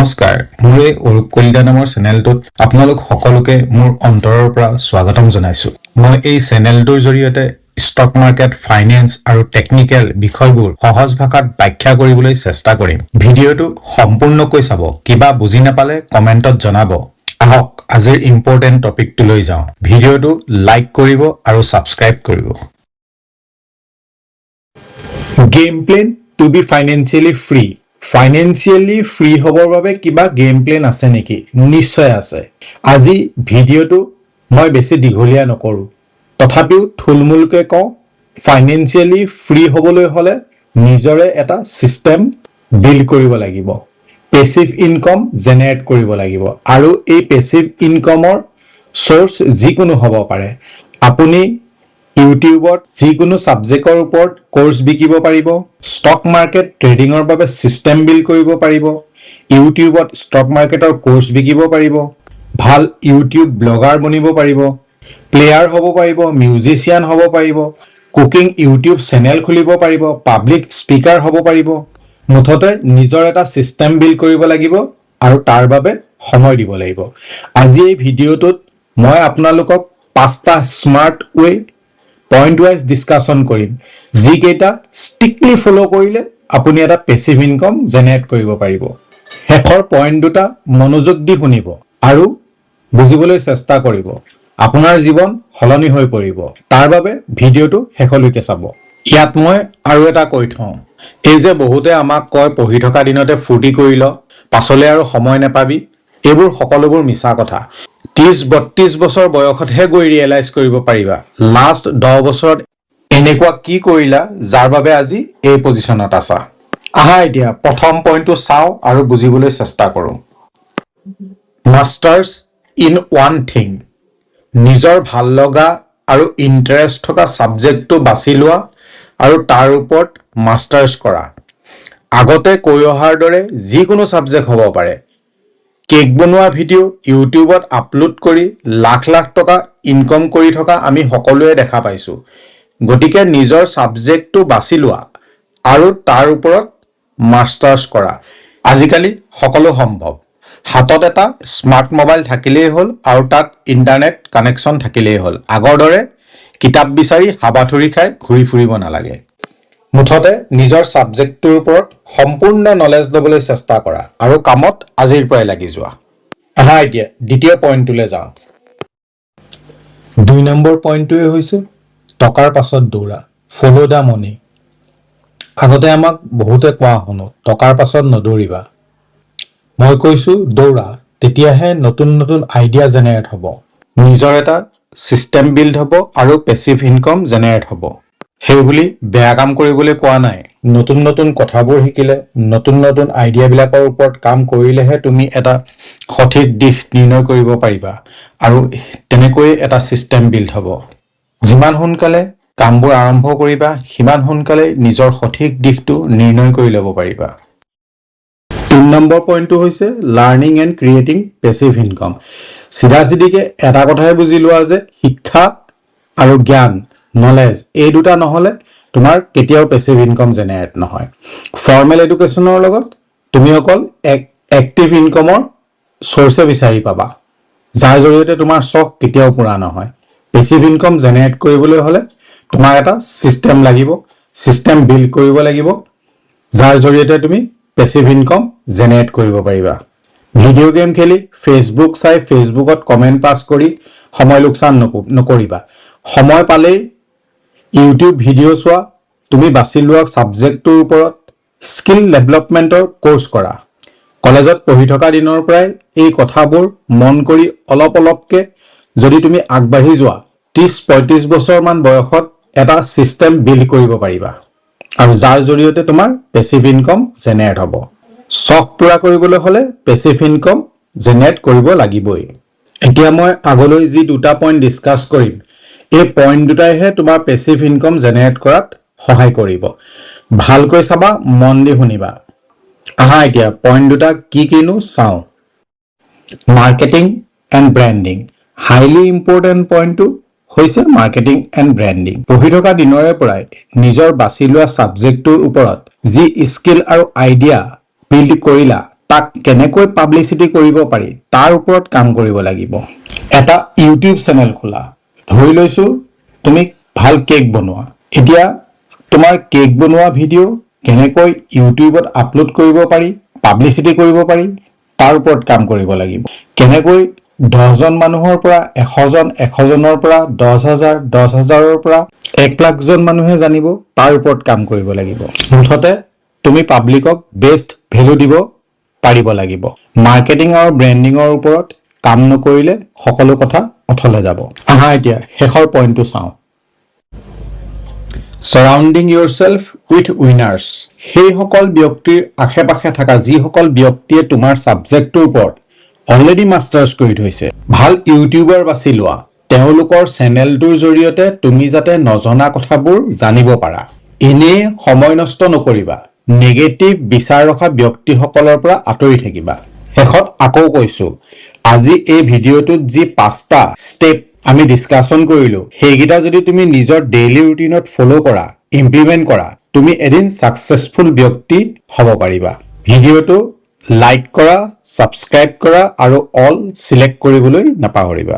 নমস্কাৰ মোৰ এই অৰূপ কলিতা নামৰ চেনেলটোত আপোনালোক সকলোকে মোৰ অন্তৰৰ পৰা স্বাগতম জনাইছো মই এই চেনেলটোৰ জৰিয়তে ষ্টক মাৰ্কেট ফাইনেন্স আৰু টেকনিক্যাল বিষয়বোৰ সহজ ভাষাত ব্যাখ্যা কৰিবলৈ চেষ্টা কৰিম ভিডিঅটো সম্পূৰ্ণকৈ চাব কিবা বুজি নাপালে কমেন্টত জনাব আহক আজিৰ ইম্পৰ্টেন্ট টপিকটো লৈ যাওঁ ভিডিঅটো লাইক কৰিব আৰু সাবস্ক্ৰাইব কৰিব game plan to be financially free financially free হ'বৰ বাবে কিবা গেম প্লেন আছে নেকি নিশ্চয় আছে আজি ভিডিঅটো মই বেছি দীঘলীয়া নকৰো তথাপিও থুলমূলকৈ কওঁ ফাইনেন্সিয়ালি ফ্ৰী হ'বলৈ হলে নিজৰে এটা সিস্টেম বিল্ড কৰিব লাগিব পেসিভ ইনকাম জেনাৰেট কৰিব লাগিব আৰু এই পেসিভ ইনকামৰ সোৰ্স যিকোনো হ'ব পাৰে আপুনি ইউটিউবত যিকোনো সাবজেক্টৰ ওপৰত কোৰ্স বিকিব পাৰিব ষ্টক মাৰ্কেট ট্ৰেডিংৰ বাবে সিস্টেম বিল্ড কৰিব পাৰিব ইউটিউবত ষ্টক মাৰ্কেটৰ কোৰ্স বিকিব পাৰিব ভাল ইউটিউব ব্লগাৰ বনিব পাৰিব প্লেয়াৰ হ'ব পাৰিব মিউজিচিয়ান হ'ব পাৰিব কুকিং ইউটিউব চেনেল খুলিব পাৰিব পাব্লিক স্পিকাৰ হ'ব পাৰিব মুঠতে নিজৰ এটা সিস্টেম বিল্ড কৰিব লাগিব আৰু তাৰ বাবে সময় দিব লাগিব আজি এই ভিডিঅটোত মই আপোনালোকক 5টা স্মাৰ্ট ৱে পইণ্ট ওয়াইজ ডিসকাশন কৰিম যি কেইটা স্ট্ৰিক্টলি ফলো কৰিলে আপুনি এটা পেসিভ ইনকাম জেনাৰেট কৰিব পাৰিব হেকৰ পইণ্ট দুটা মনোযোগ দি শুনিব আৰু বুজিবলৈ চেষ্টা কৰিব আপোনাৰ জীৱন হলনি হৈ পৰিব তাৰ বাবে ভিডিঅটো হেকলৈকে চাব ইয়াত মই আৰু এটা কৈ থওঁ এই যে বহুতে আমাক কয় পঢ়ি থকা দিনতে ফুৰ্তি কৰিল পাছলে আৰু সময় নেপাবি এইবোৰ সকলোবোৰ মিছা কথা 30-32 বছৰ বয়সতহে গৈ ৰিয়েলাইজ কৰিব পাৰিবা লাষ্ট 10 বছৰত এনেকুৱা কি কৰিলা যাৰ বাবে আজি এই পজিশনত আছা আহা এতিয়া প্ৰথম পইণ্টটো চাও আৰু বুজিবলৈ চেষ্টা কৰো মাষ্টাৰ্স ইন ওয়ান থিং নিজৰ ভাল লগা আৰু ইন্টাৰেষ্ট থকা সাবজেক্টটো বাছি লোৱা আৰু তাৰ ওপৰত মাষ্টাৰ্স কৰা আগতে কৈ অহাৰ দৰে যিকোনো সাবজেক্ট হ'ব পাৰে কেক বনোৱা ভিডিও ইউটিউবত আপলোড কৰি লাখ লাখ টকা ইনকাম কৰি থকা আমি সকলোৱে দেখা পাইছো গতিকে নিজৰ সাবজেক্টটো বাছি লোৱা আৰু তাৰ ওপৰত মাষ্টাৰ্স কৰা আজিকালি সকলো সম্ভৱ হাতত এটা স্মাৰ্ট মোবাইল থাকিলেই হ'ল আৰু তাত ইন্টাৰনেট কানেকশন থাকিলেই হ'ল আগৰ দৰে কিতাপ বিচাৰি হাবাথুৰি খাই ঘূৰি ফুৰিব নালাগে মুঠতে নিজৰ সাবজেক্টটোৰ ওপৰত সম্পূৰ্ণ নলেজ ল'বলৈ চেষ্টা কৰা আৰু কামত আজিৰ পৰাই লাগি যোৱা আহা এতিয়া দ্বিতীয় পইণ্টটোলৈ যাওঁ 2 নম্বৰ পইণ্টটোৱে হৈছে টকাৰ পাছত দৌৰা ফলো দা মনি আগতে আমাক বহুতে কোৱা শুনো টকাৰ পাছত নদৌৰিবা মই কৈছো দৌৰা তেতিয়াহে নতুন নতুন আইডিয়া জেনাৰেট হ'ব নিজৰ এটা সিস্টেম বিল্ড হ'ব আৰু পেসিভ ইনকাম জেনাৰেট হ'ব হেইবুলি বেয়া কাম কৰিবলৈ কোৱা নাই নতুন নতুন কথাবোৰ শিকিলে নতুন নতুন আইডিয়া বিলাকৰ ওপৰত কাম কৰিলেহে তুমি এটা সঠিক দিশ নিৰ্ণয় কৰিব পাৰিবা আৰু তেনেকৈ এটা সিস্টেম বিল্ড হ'ব যিমান সোনকালে কামবোৰ আৰম্ভ কৰিবা সিমান সোনকালে নিজৰ সঠিক দিশটো নিৰ্ণয় কৰি ল'ব পাৰিবা 3 নম্বৰ পইণ্টটো হৈছে learning and creating passive income সিধাসিধিকে এটা কথাই বুজি লোৱা যে শিক্ষা আৰু জ্ঞান নলেজ এই দুটা নহলে তোমাৰ কেতিয়াও পেসিভ ইনকাম জেনাৰেট নহয় ফৰ্মেল এডুকেশনৰ লগত তুমি অকল এক্টিভ ইনকামৰ সোৰ্সে বিচাৰি পাবা যাৰ জৰিয়তে তোমাৰ ষ্টক কেতিয়াও পুৰা নহয় পেসিভ ইনকাম জেনাৰেট কৰিবলৈ হলে তোমাৰ এটা সিস্টেম লাগিব সিস্টেম বিল্ড কৰিব লাগিব যাৰ জৰিয়তে তুমি পেসিভ ইনকাম জেনাৰেট কৰিব পাৰিবা ভিডিও গেম খেলি ফেসবুক চাই ফেসবুকত কমেন্ট পাস কৰি সময় লোকসান নকৰিবা সময় পালেই ইউটিউব ভিডিও চোৱা তুমি বাছি লোৱা সাবজেক্টৰ ওপৰত স্কিল ডেভেলপমেন্টৰ কোৰ্স কৰা কলেজত পঢ়ি থকা দিনৰ পৰাই এই কথাবোৰ মন কৰি অলপ অলপকে যদি তুমি আগবাঢ়ি যোৱা 30-35 বছৰ মান বয়সত এটা সিস্টেম বিল্ড কৰিব পাৰিবা আৰু যাৰ জৰিয়তে তোমাৰ পেসিভ ইনকাম জেনাৰেট হ'ব শখ পুৰা কৰিবলৈ হলে পেসিভ ইনকাম জেনাৰেট কৰিব লাগিবই এতিয়া মই আগলৈ যি দুটা পইণ্ট ডিসকাস কৰিম এই পইণ্ট দুটাইহে তোমাৰ পেসিভ ইনকাম জেনাৰেট কৰাত সহায় কৰিব ভালকৈ চাবা মন দি শুনিবা আহা এতিয়া পইণ্ট দুটা কি কিনো চাও marketing and branding highly important পইণ্টটো হৈছে মাৰ্কেটিং এণ্ড ব্ৰেণ্ডিং পঢ়ি থকা দিনৰে পৰাই নিজৰ বাছি লোৱা সাবজেক্টটোৰ ওপৰত যি স্কিল আৰু আইডিয়া বিল্ড কৰিলা তাক কেনেকৈ পাব্লিচিটি কৰিব পাৰি তাৰ ওপৰত কাম কৰিব লাগিব। এটা ইউটিউব চেনেল খোলা, ধৰি লৈছো তুমি ভাল কেক বনোৱা। এতিয়া তোমাৰ কেক বনোৱা ভিডিঅ' কেনেকৈ ইউটিউবত আপলোড কৰিব পাৰি, পাব্লিচিটি কৰিব পাৰি তাৰ ওপৰত কাম কৰিব লাগিব। কেনেকৈ 10জন মানুহৰ পৰা 100জন, 100জনৰ পৰা 10,000, 10,000ৰ পৰা 1,00,000জন মানুহে জানিব তাৰ ওপৰত কাম কৰিব লাগিব। মুঠতে তুমি পাব্লিকক বেষ্ট ভেলু দিব পাৰিব লাগিব। মাৰ্কেটিং আৰু ব্ৰেণ্ডিঙৰ ওপৰত কাম নকৰিলে সকলো কথা অথলে যাব। আহা এতিয়া শেষৰ পইণ্টটো চাওঁ। সাৰাউণ্ডিং ইয়োৰছেল্ফ উইথ উইনাৰ্ছ। সেইসকল ব্যক্তিৰ আশে পাশে থকা যিসকল ব্যক্তিয়ে তোমাৰ ছাবজেক্টটোৰ ওপৰত অলৰেডি মাষ্টাৰ্ছ কৰি থৈছে, ভাল ইউটিউবাৰ বাছি লোৱা। তেওঁলোকৰ চেনেলটোৰ জৰিয়তে তুমি যাতে নজনা কথাবোৰ জানিব পাৰা। এনেই সময় নষ্ট নকৰিবা। নেগেটিভ বিচাৰ ৰখা ব্যক্তিসকলৰ পৰা আঁতৰি থাকিবা। শেষত আকৌ কৈছো, আজি এই ভিডিঅ'টোত যি 5টা ষ্টেপ আমি ডিছকাশ্যন কৰিলো, সেইকেইটা যদি তুমি নিজৰ ডেইলি ৰুটিনত ফ'ল' কৰা, ইমপ্লিমেণ্ট কৰা, তুমি এদিন ছাকচেছফুল ব্যক্তি হ'ব পাৰিবা। ভিডিঅ'টো লাইক কৰা, ছাবস্ক্ৰাইব কৰা আৰু অল চিলেক্ট কৰিবলৈ নাপাহৰিবা।